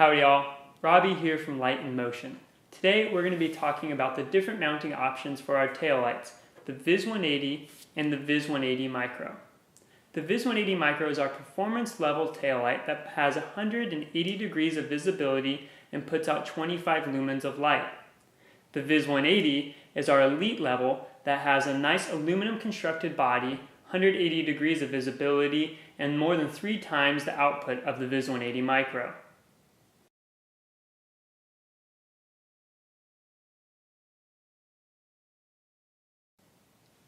Howdy y'all, Robbie here from Light in Motion. Today we're going to be talking about the different mounting options for our taillights, the Viz 180 and the Viz 180 Micro. The Viz 180 Micro is our performance level taillight that has 180 degrees of visibility and puts out 25 lumens of light. The Viz 180 is our elite level that has a nice aluminum constructed body, 180 degrees of visibility, and more than 3 times the output of the Viz 180 Micro.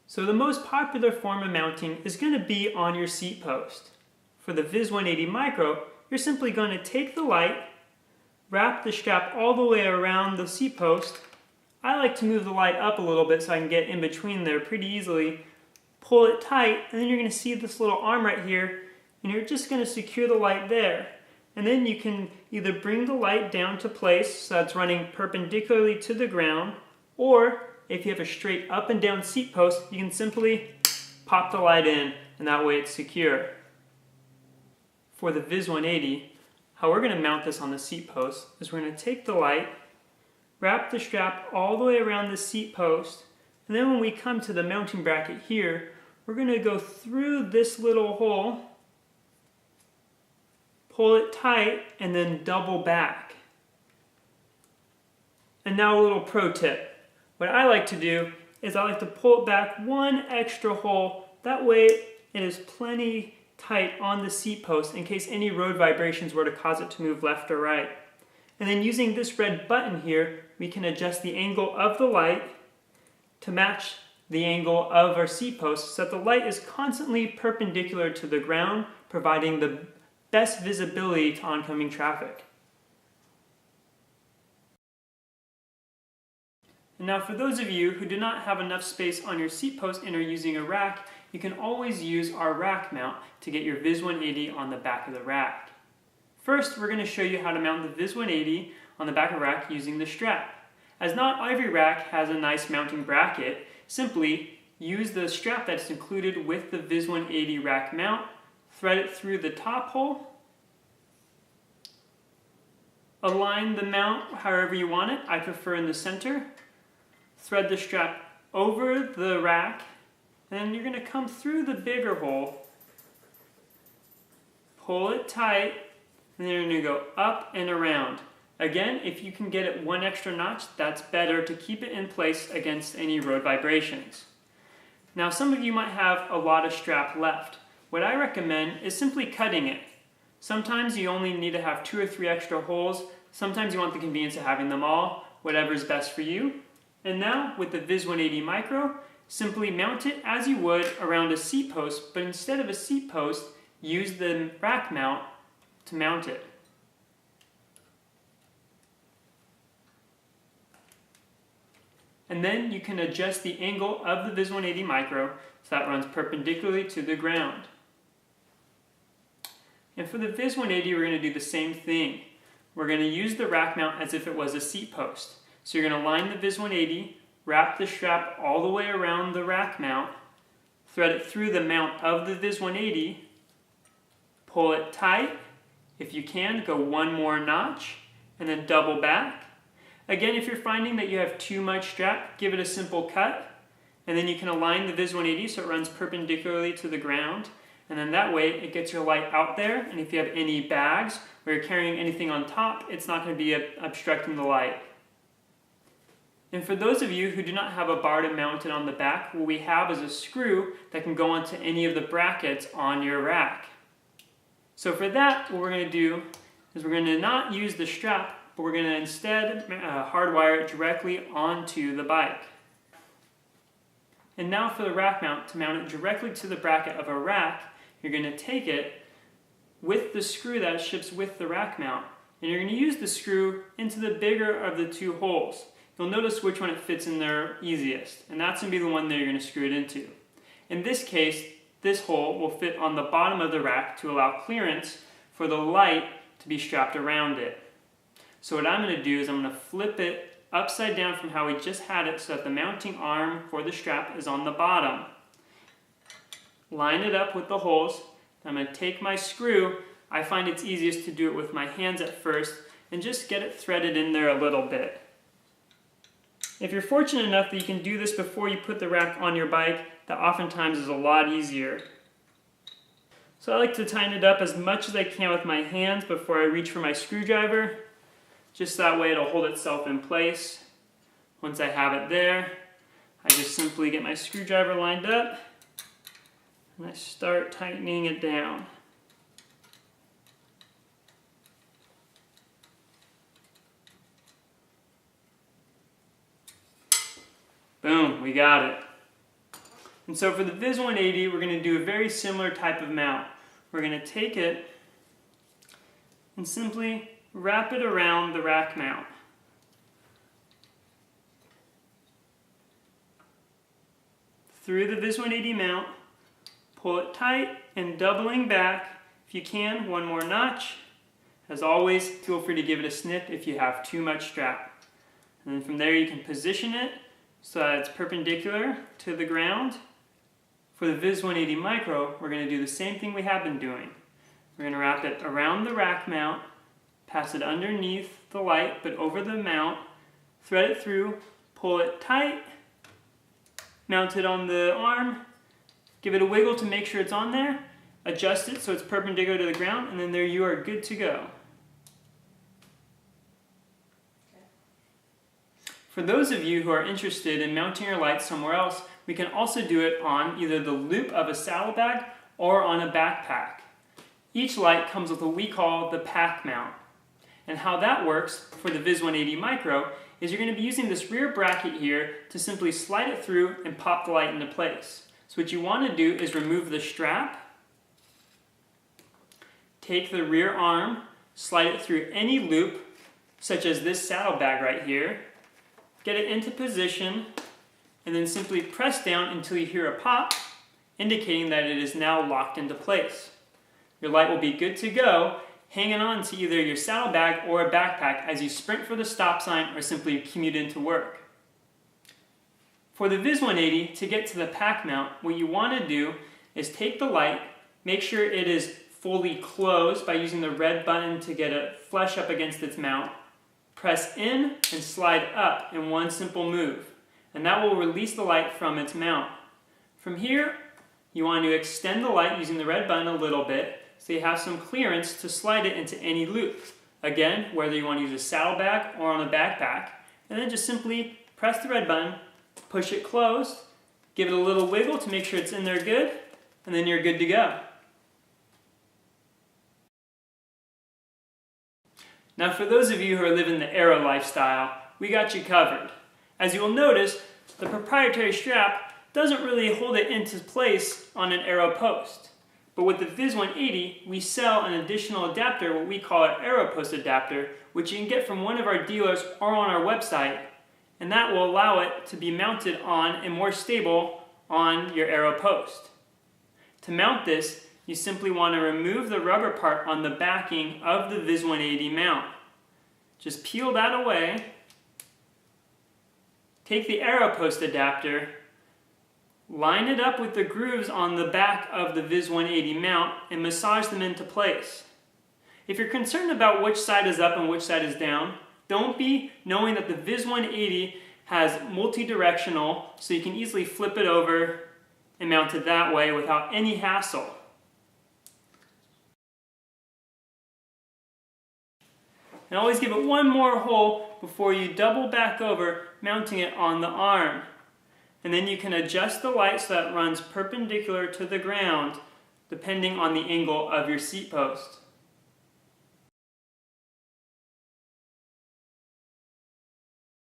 So the most popular form of mounting is going to be on your seat post. For the Viz 180 Micro, you're simply going to take the light, wrap the strap all the way around the seat post. I like to move the light up a little bit so I can get in between there pretty easily. Pull it tight, and then you're going to see this little arm right here, and you're just going to secure the light there. And then you can either bring the light down to place so it's running perpendicularly to the ground, or if you have a straight up and down seat post, you can simply pop the light in, and that way it's secure. For the Viz 180, how we're going to mount this on the seat post is we're going to take the light, wrap the strap all the way around the seat post, and then when we come to the mounting bracket here, we're going to go through this little hole, pull it tight, and then double back. And now a little pro tip. What I like to do is I like to pull it back one extra hole. That way it is plenty tight on the seat post in case any road vibrations were to cause it to move left or right. And then using this red button here, we can adjust the angle of the light to match the angle of our seat post so that the light is constantly perpendicular to the ground, providing the best visibility to oncoming traffic. And now for those of you who do not have enough space on your seat post and are using a rack, you can always use our rack mount to get your Viz 180 on the back of the rack. First, we're going to show you how to mount the Viz 180 on the back of the rack using the strap. As not every rack has a nice mounting bracket, simply use the strap that's included with the Viz 180 rack mount, thread it through the top hole, align the mount however you want it, I prefer in the center, thread the strap over the rack, and then you're going to come through the bigger hole, pull it tight, and then you're going to go up and around. Again, if you can get it one extra notch, that's better to keep it in place against any road vibrations. Now some of you might have a lot of strap left. What I recommend is simply cutting it. Sometimes you only need to have 2 or 3 extra holes. Sometimes you want the convenience of having them all, whatever is best for you. And now, with the Viz 180 Micro, simply mount it as you would around a seat post, but instead of a seat post, use the rack mount to mount it. And then you can adjust the angle of the Viz 180 Micro so that runs perpendicularly to the ground. And for the Viz 180, we're going to do the same thing. We're going to use the rack mount as if it was a seat post. So you're going to line the Viz 180, wrap the strap all the way around the rack mount, thread it through the mount of the Viz 180, pull it tight. If you can, go one more notch, and then double back. Again, if you're finding that you have too much strap, give it a simple cut, and then you can align the Viz 180 so it runs perpendicularly to the ground, and then that way it gets your light out there, and if you have any bags or you're carrying anything on top, it's not going to be obstructing the light. And for those of you who do not have a bar to mount it on the back, what we have is a screw that can go onto any of the brackets on your rack. So for that, what we're going to do is we're going to not use the strap, but we're going to instead hardwire it directly onto the bike. And now for the rack mount, to mount it directly to the bracket of a rack, you're going to take it with the screw that ships with the rack mount, and you're going to use the screw into the bigger of the 2 holes. You'll notice which one it fits in there easiest, and that's going to be the one that you're going to screw it into. In this case, this hole will fit on the bottom of the rack to allow clearance for the light to be strapped around it. So what I'm going to do is I'm going to flip it upside down from how we just had it so that the mounting arm for the strap is on the bottom. Line it up with the holes. I'm going to take my screw. I find it's easiest to do it with my hands at first, and just get it threaded in there a little bit. If you're fortunate enough that you can do this before you put the rack on your bike, that oftentimes is a lot easier. So I like to tighten it up as much as I can with my hands before I reach for my screwdriver. Just that way it'll hold itself in place. Once I have it there, I just simply get my screwdriver lined up and I start tightening it down. Boom, we got it. And so for the Viz 180, we're going to do a very similar type of mount. We're going to take it and simply wrap it around the rack mount. Through the Viz 180 mount, pull it tight and doubling back, if you can, one more notch. As always, feel free to give it a snip if you have too much strap. And then from there you can position it so that it's perpendicular to the ground. For the Viz 180 Micro, we're going to do the same thing we have been doing. We're going to wrap it around the rack mount, pass it underneath the light but over the mount, thread it through, pull it tight, mount it on the arm, give it a wiggle to make sure it's on there, adjust it so it's perpendicular to the ground, and then there you are good to go. For those of you who are interested in mounting your lights somewhere else, we can also do it on either the loop of a saddlebag or on a backpack. Each light comes with what we call the pack mount. And how that works for the Viz 180 Micro is you're going to be using this rear bracket here to simply slide it through and pop the light into place. So what you want to do is remove the strap, take the rear arm, slide it through any loop, such as this saddlebag right here, get it into position, and then simply press down until you hear a pop, indicating that it is now locked into place. Your light will be good to go, hanging on to either your saddlebag or a backpack as you sprint for the stop sign or simply commute into work. For the Viz 180, to get to the pack mount, what you want to do is take the light, make sure it is fully closed by using the red button to get it flush up against its mount, press in and slide up in one simple move, and that will release the light from its mount. From here, you want to extend the light using the red button a little bit so you have some clearance to slide it into any loop. Again, whether you want to use a saddlebag or on a backpack, and then just simply press the red button, push it closed, give it a little wiggle to make sure it's in there good, and then you're good to go. Now for those of you who are living the aero lifestyle, we got you covered. As you will notice, the proprietary strap doesn't really hold it into place on an aero post. But with the Viz 180, we sell an additional adapter, what we call an aero post adapter, which you can get from one of our dealers or on our website, and that will allow it to be mounted on and more stable on your aero post. To mount this, you simply want to remove the rubber part on the backing of the Viz 180 mount. Just peel that away, take the aero post adapter, line it up with the grooves on the back of the Viz 180 mount and massage them into place. If you're concerned about which side is up and which side is down, don't be, knowing that the Viz 180 has multi-directional, so you can easily flip it over and mount it that way without any hassle. And always give it one more hole before you double back over, mounting it on the arm. And then you can adjust the light so that it runs perpendicular to the ground, depending on the angle of your seat post.